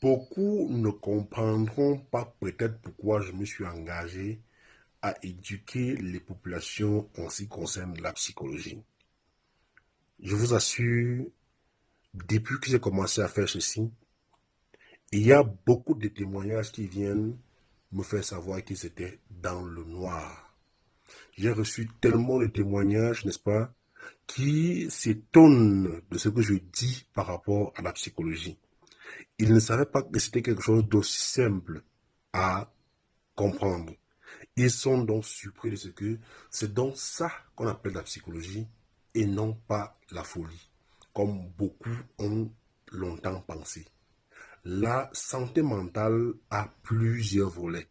Beaucoup ne comprendront pas peut-être pourquoi je me suis engagé à éduquer les populations en ce qui concerne la psychologie. Je vous assure, depuis que j'ai commencé à faire ceci, il y a beaucoup de témoignages qui viennent me faire savoir qu'ils étaient dans le noir. J'ai reçu tellement de témoignages, n'est-ce pas, qui s'étonnent de ce que je dis par rapport à la psychologie. Ils ne savaient pas que c'était quelque chose d'aussi simple à comprendre. Ils sont donc surpris de ce que c'est donc ça qu'on appelle la psychologie et non pas la folie, comme beaucoup ont longtemps pensé. La santé mentale a plusieurs volets.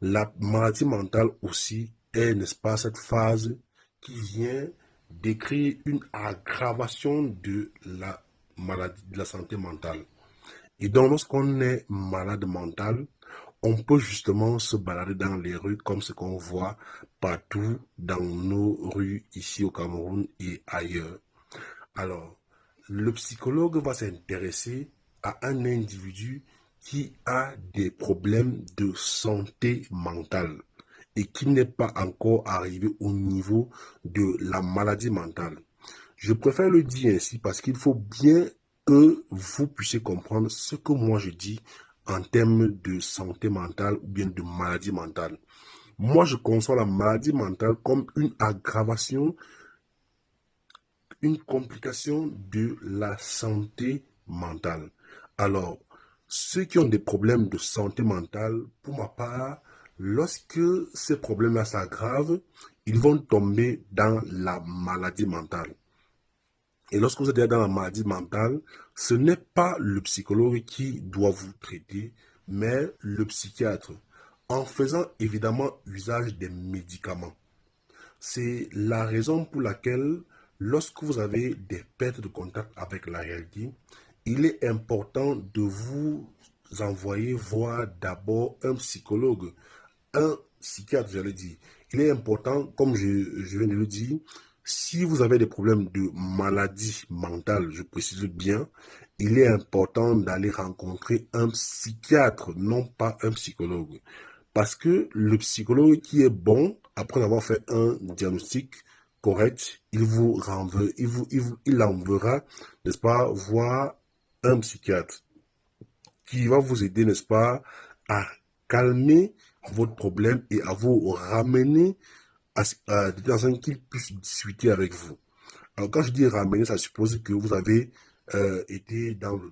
La maladie mentale aussi est, n'est-ce pas, cette phase qui vient décrire une aggravation de la maladie, de la santé mentale. Et donc, lorsqu'on est malade mental, on peut justement se balader dans les rues comme ce qu'on voit partout dans nos rues ici au Cameroun et ailleurs. Alors, le psychologue va s'intéresser à un individu qui a des problèmes de santé mentale et qui n'est pas encore arrivé au niveau de la maladie mentale. Je préfère le dire ainsi parce qu'il faut bien que vous puissiez comprendre ce que moi je dis en termes de santé mentale ou bien de maladie mentale. Moi, je conçois la maladie mentale comme une aggravation, une complication de la santé mentale. Alors, ceux qui ont des problèmes de santé mentale, pour ma part, lorsque ces problèmes-là s'aggravent, ils vont tomber dans la maladie mentale. Et lorsque vous êtes dans la maladie mentale, ce n'est pas le psychologue qui doit vous traiter, mais le psychiatre, en faisant évidemment usage des médicaments. C'est la raison pour laquelle, lorsque vous avez des pertes de contact avec la réalité, il est important de vous envoyer voir d'abord un psychologue, un psychiatre, j'allais dire. Il est important, comme je viens de le dire, si vous avez des problèmes de maladie mentale, je précise bien, il est important d'aller rencontrer un psychiatre, non pas un psychologue. Parce que le psychologue qui est bon, après avoir fait un diagnostic correct, il enverra, n'est-ce pas, voir un psychiatre qui va vous aider, n'est-ce pas, à calmer votre problème et à vous ramener de façon qu'il puisse discuter avec vous. Alors quand je dis ramener, ça suppose que vous avez été dans le